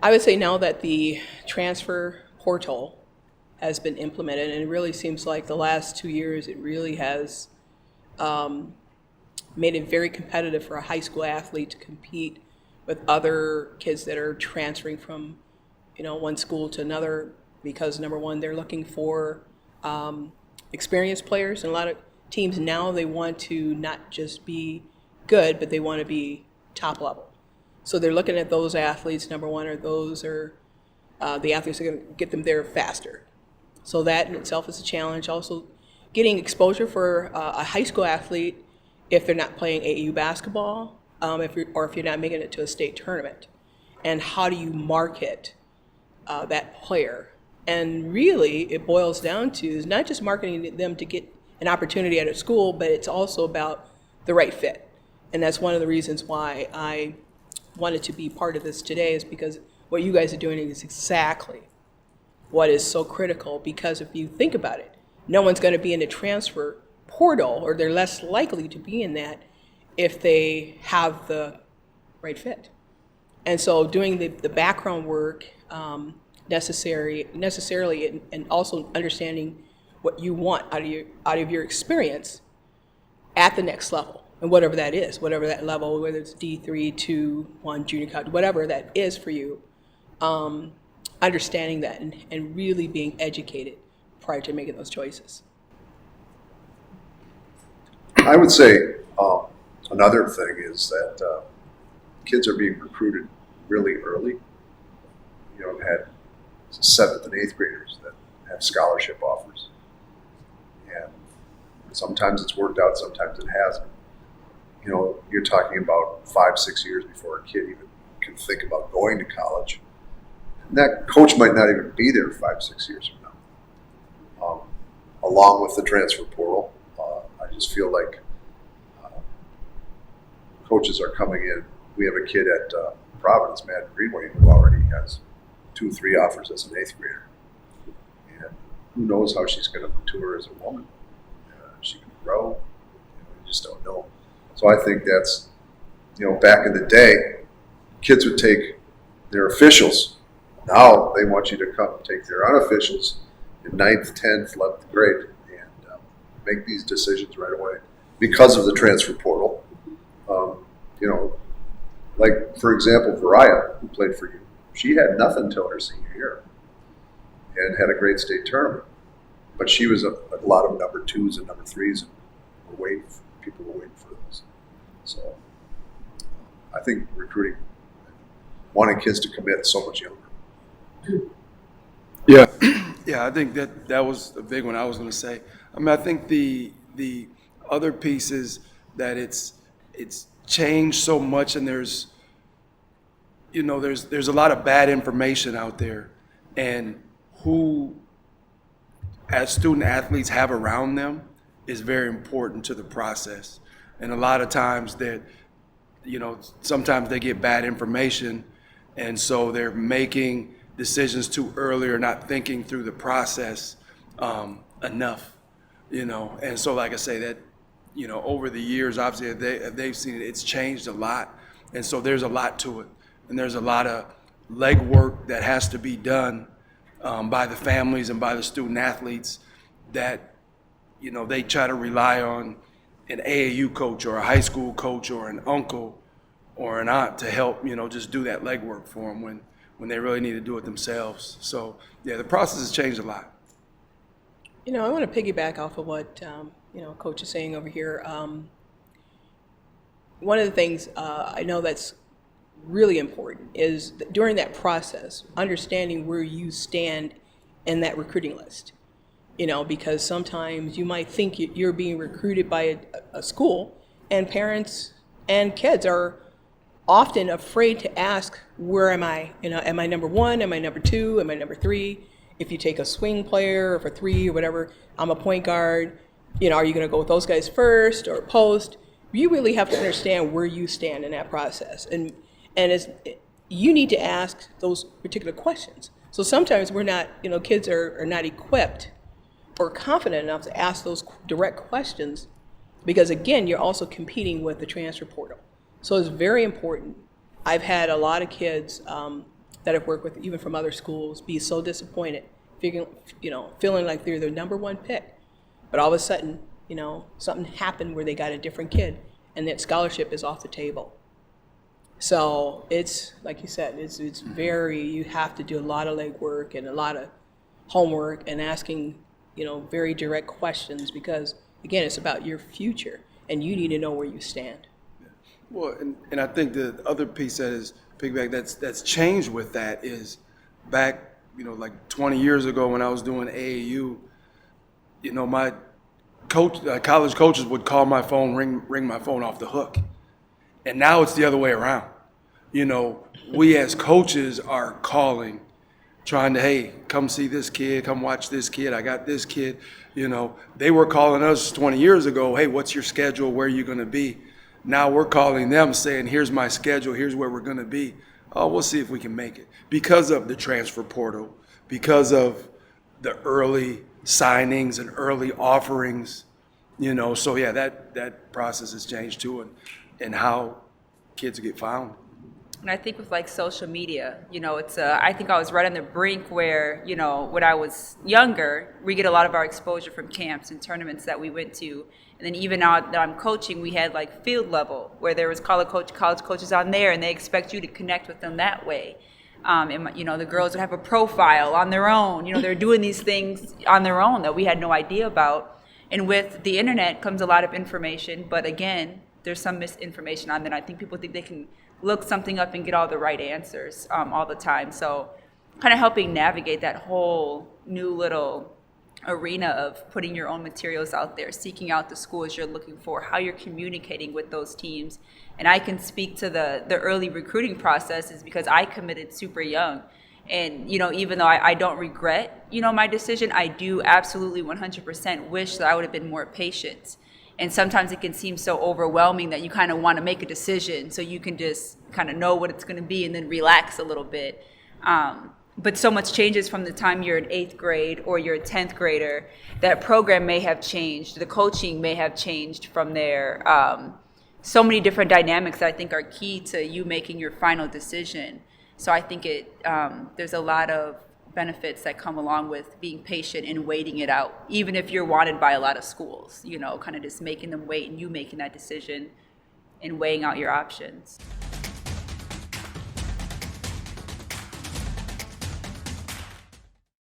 I would say now that the transfer portal has been implemented, and it really seems like the last 2 years it really has made it very competitive for a high school athlete to compete with other kids that are transferring from, one school to another, because number one, they're looking for experienced players, and a lot of teams now they want to not just be good, but they want to be top level. So they're looking at those athletes. Number one, are the athletes that are going to get them there faster. So that in itself is a challenge. Also, getting exposure for a high school athlete if they're not playing AAU basketball, if you're not making it to a state tournament, and how do you market that player? And really, it boils down to is not just marketing them to get an opportunity at a school, but it's also about the right fit. And that's one of the reasons why I wanted to be part of this today, is because what you guys are doing is exactly what is so critical. Because if you think about it, no one's going to be in the transfer portal, or they're less likely to be in that if they have the right fit. And so doing the background work necessarily, and also understanding what you want out of your experience at the next level, and whatever that is, whatever that level, whether it's D3, 2, 1, junior college, whatever that is for you, understanding that and really being educated prior to making those choices. I would say another thing is that kids are being recruited really early. I've had 7th and 8th graders that have scholarship offers. And sometimes it's worked out, sometimes it hasn't. You're talking about 5-6 years before a kid even can think about going to college. And that coach might not even be there 5-6 years from now. Along with the transfer portal, I just feel like coaches are coming in. We have a kid at Providence, Matt Greenway, who already has 2-3 offers as an 8th grader. And who knows how she's going to mature as a woman. She can grow. We just don't know. So I think that's, back in the day, kids would take their officials. Now they want you to come and take their unofficials in 9th, 10th, 11th grade and make these decisions right away because of the transfer portal. Like, for example, Variah, who played for you, she had nothing until her senior year and had a great state tournament. But she was a lot of number 2s and number 3s, and people were waiting for those. So I think recruiting, wanting kids to commit so much younger. Yeah, I think that was a big one I was going to say. I think the other piece is that it's changed so much, and there's a lot of bad information out there, and who as student athletes have around them is very important to the process. And a lot of times that, sometimes they get bad information, and so they're making decisions too early or not thinking through the process enough, And so, like I say, that, over the years, obviously, they've seen it, it's changed a lot. And so there's a lot to it. And there's a lot of legwork that has to be done by the families and by the student athletes that, they try to rely on an AAU coach or a high school coach or an uncle or an aunt to help, just do that legwork for them when they really need to do it themselves. So, yeah, the process has changed a lot. I want to piggyback off of what, Coach is saying over here. One of the things I know that's really important is that during that process, understanding where you stand in that recruiting list. Because sometimes you might think you're being recruited by a school, and parents and kids are often afraid to ask, where am I? Am I number 1? Am I number 2? Am I number 3? If you take a swing player or for 3 or whatever, I'm a point guard. Are you going to go with those guys first or post? You really have to understand where you stand in that process. And you need to ask those particular questions. So sometimes we're not, kids are not equipped or confident enough to ask those direct questions, because again, you're also competing with the transfer portal. So it's very important. I've had a lot of kids that I've worked with, even from other schools, be so disappointed, feeling like they're the number one pick, but all of a sudden, something happened where they got a different kid, and that scholarship is off the table. So it's, like you said, it's very, you have to do a lot of legwork and a lot of homework and asking, very direct questions, because again, it's about your future and you need to know where you stand. Well, and I think the other piece that is piggyback that's changed with that is back, like 20 years ago when I was doing AAU, my college coaches would call my phone, ring my phone off the hook. And now it's the other way around. We as coaches are calling, trying to, hey, come see this kid, come watch this kid, I got this kid. They were calling us 20 years ago, hey, what's your schedule, where are you going to be? Now we're calling them saying, here's my schedule, here's where we're going to be. Oh, we'll see if we can make it. Because of the transfer portal, because of the early signings and early offerings, so yeah, that process has changed too, and how kids get found. And I think with like social media, it's I think I was right on the brink where, when I was younger, we get a lot of our exposure from camps and tournaments that we went to. And then even now that I'm coaching, we had like field level where there was college coaches on there, and they expect you to connect with them that way. And the girls would have a profile on their own. They're doing these things on their own that we had no idea about. And with the internet comes a lot of information, but again, there's some misinformation on there. I think people think they can look something up and get all the right answers all the time. So kind of helping navigate that whole new little arena of putting your own materials out there, seeking out the schools you're looking for, how you're communicating with those teams. And I can speak to the early recruiting process is because I committed super young. And, even though I don't regret, my decision, I do absolutely 100% wish that I would have been more patient. And sometimes it can seem so overwhelming that you kind of want to make a decision so you can just kind of know what it's going to be and then relax a little bit. But so much changes from the time you're in 8th grade or you're a 10th grader. That program may have changed. The coaching may have changed from there. So many different dynamics that I think are key to you making your final decision. So I think there's a lot of benefits that come along with being patient and waiting it out, even if you're wanted by a lot of schools, kind of just making them wait and you making that decision and weighing out your options.